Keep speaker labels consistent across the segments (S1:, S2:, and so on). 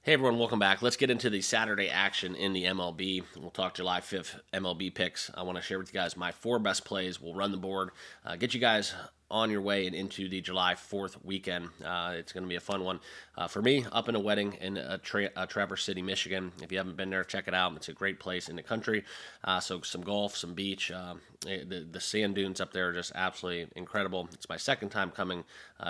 S1: Hey everyone, welcome back. Let's get into the Saturday action in the MLB. We'll talk July 5th MLB picks. I want to share with you guys my 4 best plays. We'll run the board, get you guys on your way and into the July 4th weekend. It's going to be a fun one. For me, up in a wedding in Traverse City, Michigan. If you haven't been there, check it out. It's a great place in the country. So some golf, some beach. The sand dunes up there are just absolutely incredible. It's my second time coming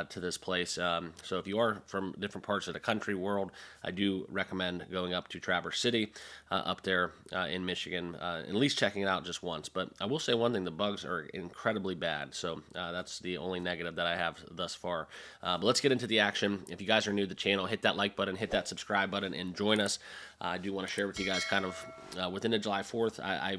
S1: to this place. So if you are from different parts of the country, world, I do recommend going up to Traverse City up there in Michigan, at least checking it out just once. But I will say one thing, the bugs are incredibly bad. So that's the only negative that I have thus far. But let's get into the action. If you guys are new to the channel, hit that like button, hit that subscribe button, and join us. I do want to share with you guys kind of within the July 4th. I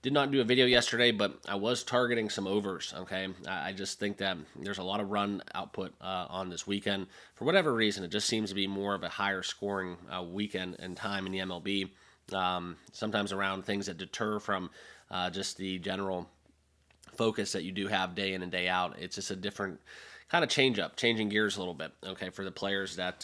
S1: did not do a video yesterday, but I was targeting some overs, okay? I just think that there's a lot of run output on this weekend. For whatever reason, it just seems to be more of a higher scoring weekend and time in the MLB. Sometimes around things that deter from just the general focus that you do have day in and day out. It's just a different kind of changing gears a little bit, okay, for the players that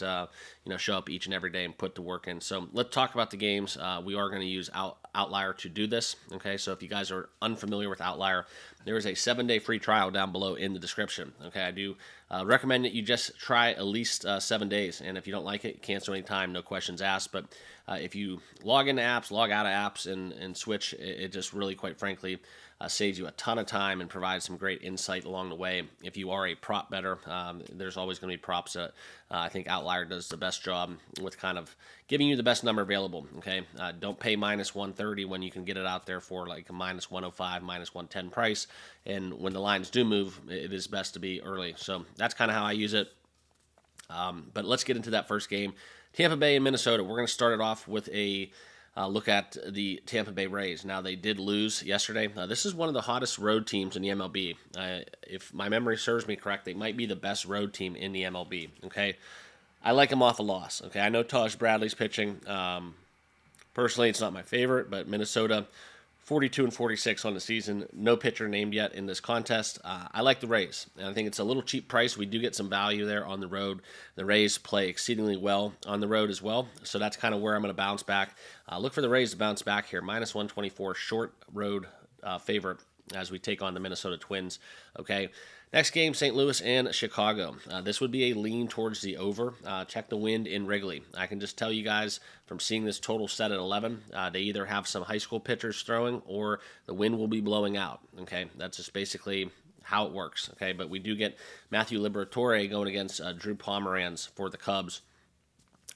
S1: show up each and every day and put the work in. So let's talk about the games. We are going to use Outlier to do this, okay? So if you guys are unfamiliar with Outlier, there is a 7-day free trial down below in the description, okay? I do recommend that you just try at least 7 days, and if you don't like it, cancel anytime, no questions asked. But if you log into apps, log out of apps, and switch, it just really, quite frankly, saves you a ton of time and provides some great insight along the way. If you are a prop bettor, there's always going to be props that I think Outlier does the best job with kind of giving you the best number available, okay? Don't pay minus 130 when you can get it out there for like a minus 105, minus 110 price. And when the lines do move, it is best to be early. So that's kind of how I use it. But let's get into that first game. Tampa Bay and Minnesota. We're going to start it off with a look at the Tampa Bay Rays. Now, they did lose yesterday. This is one of the hottest road teams in the MLB. If my memory serves me correct, they might be the best road team in the MLB, okay? I like them off a loss, okay? I know Taj Bradley's pitching. Personally, it's not my favorite, but Minnesota, 42-46 on the season. No pitcher named yet in this contest. I like the Rays, and I think it's a little cheap price. We do get some value there on the road. The Rays play exceedingly well on the road as well, so that's kind of where I'm going to bounce back. Look for the Rays to bounce back here. Minus 124, short road favorite as we take on the Minnesota Twins. Okay. Next game, St. Louis and Chicago. This would be a lean towards the over. Check the wind in Wrigley. I can just tell you guys from seeing this total set at 11, they either have some high school pitchers throwing or the wind will be blowing out. Okay, that's just basically how it works. Okay, but we do get Matthew Liberatore going against Drew Pomeranz for the Cubs.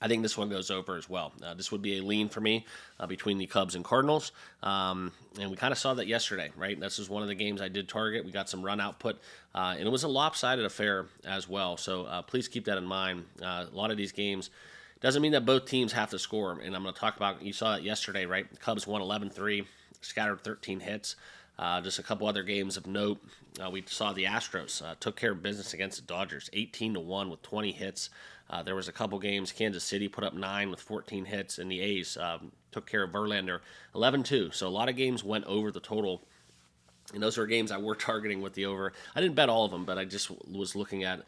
S1: I think this one goes over as well. This would be a lean for me between the Cubs and Cardinals. And we kind of saw that yesterday, right? This is one of the games I did target. We got some run output, and it was a lopsided affair as well. So please keep that in mind. A lot of these games doesn't mean that both teams have to score. And I'm going to talk about, you saw it yesterday, right? The Cubs won 11-3, scattered 13 hits. Just a couple other games of note. We saw the Astros took care of business against the Dodgers, 18-1 with 20 hits. There was a couple games. Kansas City put up 9 with 14 hits, and the A's took care of Verlander 11-2. So a lot of games went over the total, and those were games I were targeting with the over. I didn't bet all of them, but I just was looking at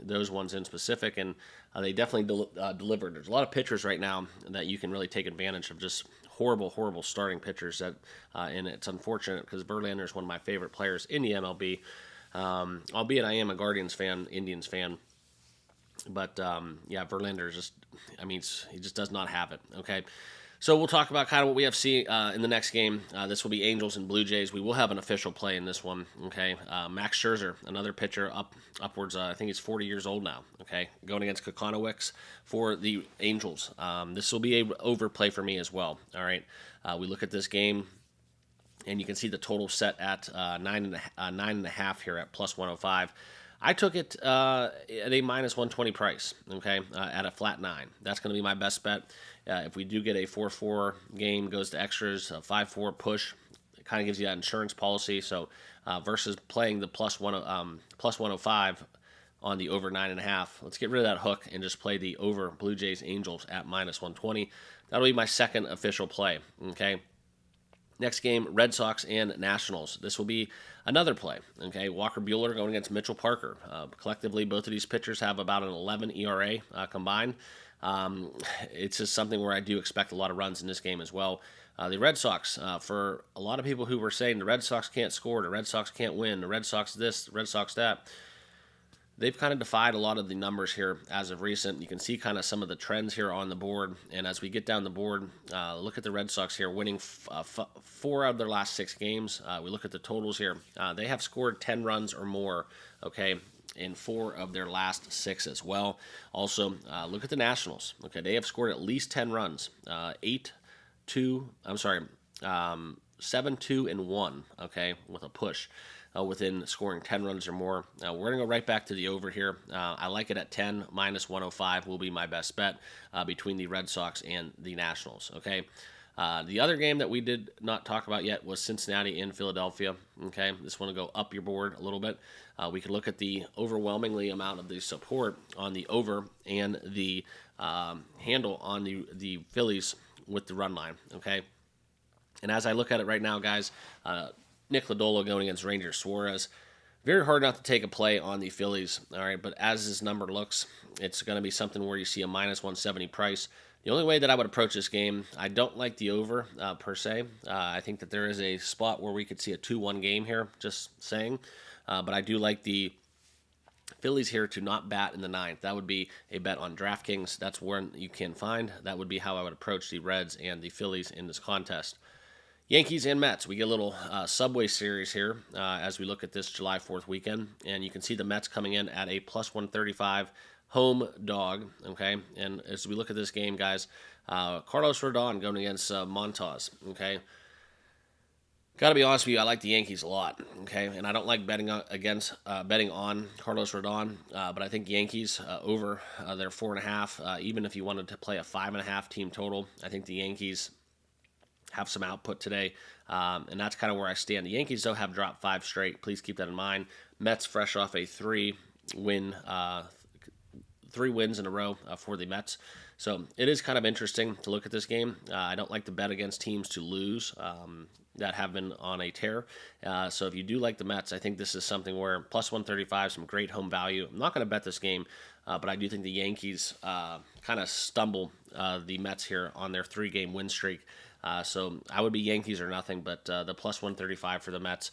S1: those ones in specific, and they definitely delivered. There's a lot of pitchers right now that you can really take advantage of, just horrible starting pitchers. And it's unfortunate because Verlander is one of my favorite players in the MLB, albeit I am a Guardians fan, Indians fan. But, Verlander is just, he just does not have it, okay? So we'll talk about kind of what we have seen in the next game. This will be Angels and Blue Jays. We will have an official play in this one, okay? Max Scherzer, another pitcher upwards, I think he's 40 years old now, okay? Going against Kokonowicz for the Angels. This will be a overplay for me as well, all right? We look at this game, and you can see the total set at 9.5 here at plus 105. I took it at a minus 120 price, okay, at a flat 9. That's going to be my best bet. If we do get a 4-4 game, goes to extras, a 5-4 push, it kind of gives you that insurance policy. So versus playing the plus 105 on the over 9.5, let's get rid of that hook and just play the over Blue Jays Angels at minus 120. That'll be my second official play, okay. Next game, Red Sox and Nationals. This will be another play. Okay, Walker Buehler going against Mitchell Parker. Collectively, both of these pitchers have about an 11 ERA combined. It's just something where I do expect a lot of runs in this game as well. The Red Sox, for a lot of people who were saying the Red Sox can't score, the Red Sox can't win, the Red Sox this, the Red Sox that, they've kind of defied a lot of the numbers here as of recent. You can see kind of some of the trends here on the board. And as we get down the board, look at the Red Sox here winning 4 out of their last 6 games. We look at the totals here. They have scored 10 runs or more, okay, in 4 of their last 6 as well. Also, look at the Nationals. Okay, they have scored at least 10 runs. 7, 2, and 1, okay, with a push. Within scoring 10 runs or more. We're going to go right back to the over here. I like it at 10, minus 105 will be my best bet between the Red Sox and the Nationals, okay? The other game that we did not talk about yet was Cincinnati in Philadelphia, okay? Just want to go up your board a little bit. We can look at the overwhelmingly amount of the support on the over and the handle on the Phillies with the run line, okay? And as I look at it right now, guys, Nick Lodolo going against Ranger Suarez. Very hard not to take a play on the Phillies, all right? But as this number looks, it's going to be something where you see a minus 170 price. The only way that I would approach this game, I don't like the over per se. I think that there is a spot where we could see a 2-1 game here, just saying. But I do like the Phillies here to not bat in the 9th. That would be a bet on DraftKings. That's where you can find. That would be how I would approach the Reds and the Phillies in this contest. Yankees and Mets. We get a little Subway Series here as we look at this July 4th weekend. And you can see the Mets coming in at a plus 135 home dog. Okay. And as we look at this game, guys, Carlos Rodon going against Montas. Okay. Got to be honest with you, I like the Yankees a lot. Okay. And I don't like betting on Carlos Rodon. But I think Yankees over their 4.5. Even if you wanted to play a 5.5 team total, I think the Yankees have some output today, and that's kind of where I stand. The Yankees, though, have dropped 5 straight. Please keep that in mind. Mets fresh off a 3 wins in a row for the Mets. So it is kind of interesting to look at this game. I don't like to bet against teams to lose that have been on a tear. So if you do like the Mets, I think this is something where plus 135, some great home value. I'm not going to bet this game, but I do think the Yankees kind of stumble the Mets here on their 3-game win streak. So I would be Yankees or nothing, but the plus 135 for the Mets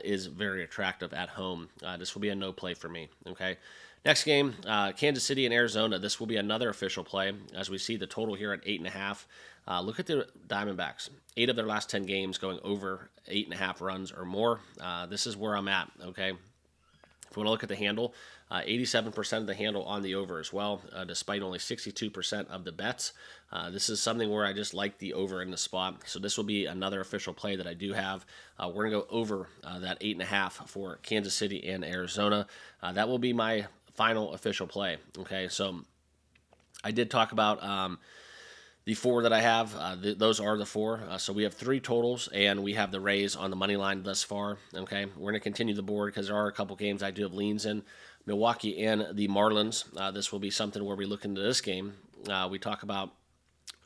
S1: is very attractive at home. This will be a no play for me, okay? Next game, Kansas City and Arizona. This will be another official play as we see the total here at 8.5. Look at the Diamondbacks. 8 of their last 10 games going over 8.5 runs or more. This is where I'm at, okay? If you want to look at the handle, 87% of the handle on the over as well, despite only 62% of the bets. This is something where I just like the over in the spot. So this will be another official play that I do have. We're going to go over that 8.5 for Kansas City and Arizona. That will be my final official play. Okay, so I did talk about the 4 that I have. Those are the 4. So we have 3 totals, and we have the Rays on the money line thus far. Okay, we're going to continue the board because there are a couple games I do have leans in. Milwaukee and the Marlins. This will be something where we look into this game. We talk about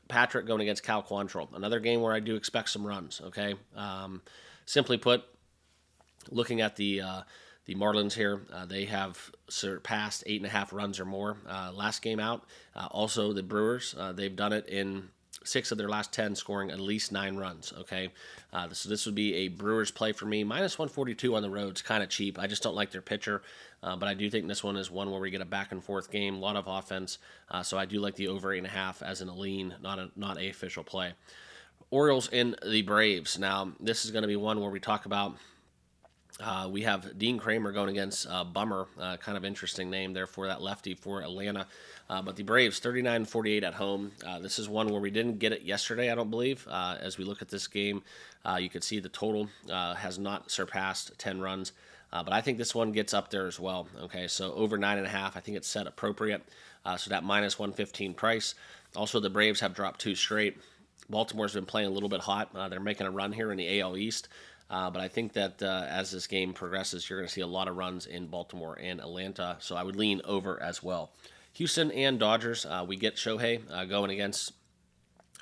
S1: Patrick going against Cal Quantrill. Another game where I do expect some runs. Okay, simply put, looking at the Marlins here, they have surpassed 8.5 runs or more last game out. Also, the Brewers, they've done it in 6 of their last 10, scoring at least 9 runs. Okay, so this would be a Brewers play for me. Minus 142 on the road is kind of cheap. I just don't like their pitcher, but I do think this one is one where we get a back and forth game, a lot of offense. So I do like the over 8.5 as in a lean, not a official play. Orioles in the Braves. Now this is going to be one where we talk about. We have Dean Kramer going against Bummer, kind of interesting name there for that lefty for Atlanta. But the Braves, 39-48 at home. This is one where we didn't get it yesterday, I don't believe. As we look at this game, you can see the total has not surpassed 10 runs. But I think this one gets up there as well. Okay, so over 9.5, I think it's set appropriate. So that minus 115 price. Also, the Braves have dropped 2 straight. Baltimore's been playing a little bit hot. They're making a run here in the AL East. But I think that as this game progresses, you're going to see a lot of runs in Baltimore and Atlanta. So I would lean over as well. Houston and Dodgers, we get Shohei going against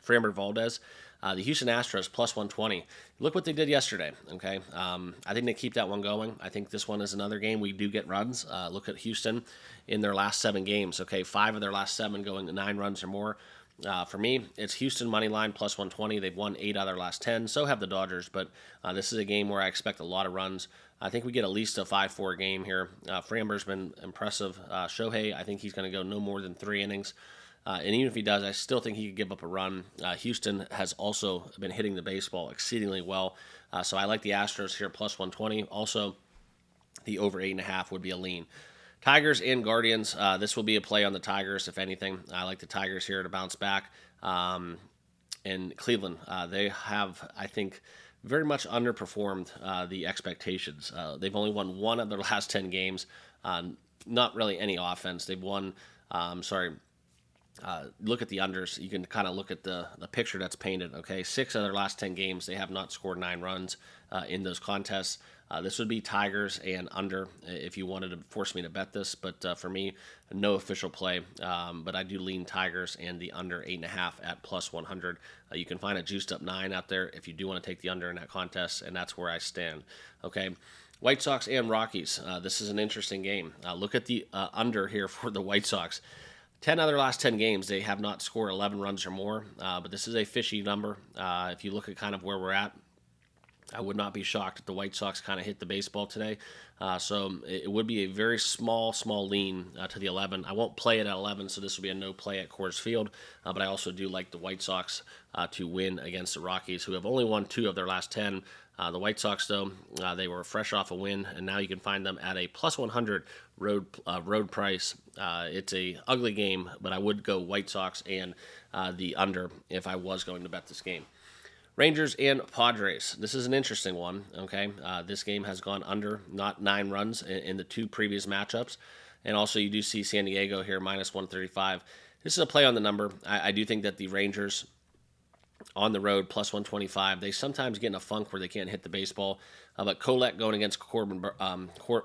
S1: Framber Valdez. The Houston Astros plus 120. Look what they did yesterday. Okay, I think they keep that one going. I think this one is another game we do get runs. Look at Houston in their last 7 games. Okay, 5 of their last 7 going to 9 runs or more. For me, it's Houston money line plus 120. They've won 8 out of their last 10. So have the Dodgers, but this is a game where I expect a lot of runs. I think we get at least a 5-4 game here. Framber's been impressive. Shohei, I think he's going to go no more than 3 innings. And even if he does, I still think he could give up a run. Houston has also been hitting the baseball exceedingly well. So I like the Astros here plus 120. Also, the over 8.5 would be a lean. Tigers and Guardians. This will be a play on the Tigers, if anything. I like the Tigers here to bounce back. In Cleveland, they have, I think, very much underperformed the expectations. They've only won 1 of their last 10 games. Not really any offense. They've won, look at the unders. You can kind of look at the picture that's painted. Okay, 6 of their last 10 games, they have not scored 9 runs in those contests. This would be Tigers and under if you wanted to force me to bet this, but for me, no official play. But I do lean Tigers and the under 8.5 at plus 100. You can find a juiced up 9 out there if you do want to take the under in that contest, and that's where I stand. Okay. White Sox and Rockies. This is an interesting game. Look at the under here for the White Sox. 10 of their last 10 games, they have not scored 11 runs or more, but this is a fishy number. If you look at kind of where we're at, I would not be shocked if the White Sox kind of hit the baseball today. So it would be a very small lean to the 11. I won't play it at 11, so this will be a no play at Coors Field. But I also do like the White Sox to win against the Rockies, who have only won 2 of their last 10. The White Sox, though, they were fresh off a win, and now you can find them at a plus 100 road price. It's a ugly game, but I would go White Sox and the under if I was going to bet this game. Rangers and Padres. This is an interesting one, okay? This game has gone under, not 9 runs in the 2 previous matchups. And also you do see San Diego here, minus 135. This is a play on the number. I do think that the Rangers on the road, plus 125, they sometimes get in a funk where they can't hit the baseball. But Colette going against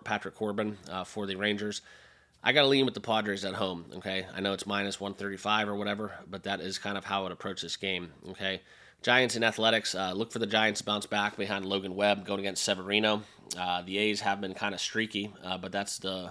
S1: Patrick Corbin for the Rangers. I got to lean with the Padres at home, okay? I know it's minus 135 or whatever, but that is kind of how I would approach this game, okay? Giants and Athletics. Look for the Giants to bounce back behind Logan Webb going against Severino. The A's have been kind of streaky, but that's the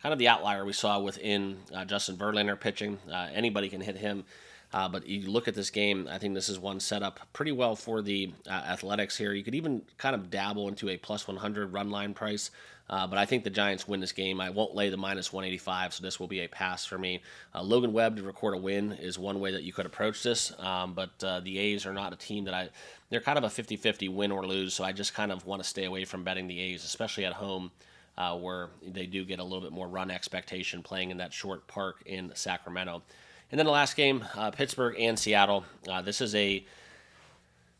S1: kind of the outlier we saw within Justin Verlander pitching. Anybody can hit him. But you look at this game, I think this is one set up pretty well for the Athletics here. You could even kind of dabble into a plus 100 run line price. But I think the Giants win this game. I won't lay the minus 185, so this will be a pass for me. Logan Webb to record a win is one way that you could approach this. But the A's are not a team that they're kind of a 50-50 win or lose, so I just kind of want to stay away from betting the A's, especially at home, where they do get a little bit more run expectation playing in that short park in Sacramento. And then the last game, Pittsburgh and Seattle. This is a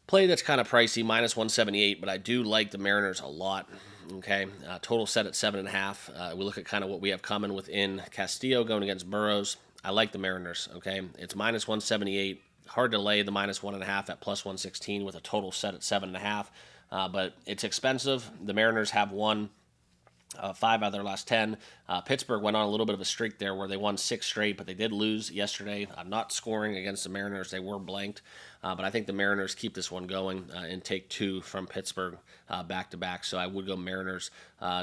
S1: play that's kind of pricey, minus 178, but I do like the Mariners a lot. Okay, total set at 7.5. We look at kind of what we have coming within Castillo going against Burrows. I like the Mariners. Okay, it's minus 178. Hard to lay the minus 1.5 at plus 116 with a total set at 7.5. But it's expensive. The Mariners have won 5 out of their last 10. Pittsburgh went on a little bit of a streak there where they won 6 straight, but they did lose yesterday. Not scoring against the Mariners. They were blanked. But I think the Mariners keep this one going and take 2 from Pittsburgh back-to-back. So I would go Mariners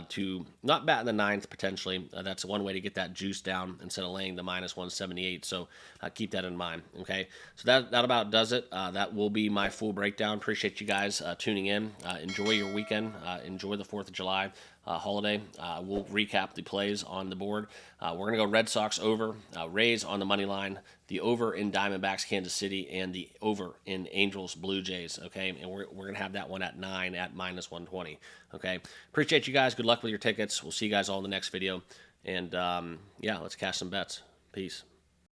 S1: to not bat in the 9th potentially. That's one way to get that juice down instead of laying the minus 178. So keep that in mind. Okay, so that about does it. That will be my full breakdown. Appreciate you guys tuning in. Enjoy your weekend. Enjoy the 4th of July holiday. We'll recap the plays on the board. We're going to go Red Sox over, Rays on the money line, the over in Diamondbacks Kansas City, and the over in Angels Blue Jays. Okay, and we're going to have that one at 9 at minus 120. Okay, appreciate you guys. Good luck with your tickets. We'll see you guys all in the next video. And yeah, let's cash some bets. Peace.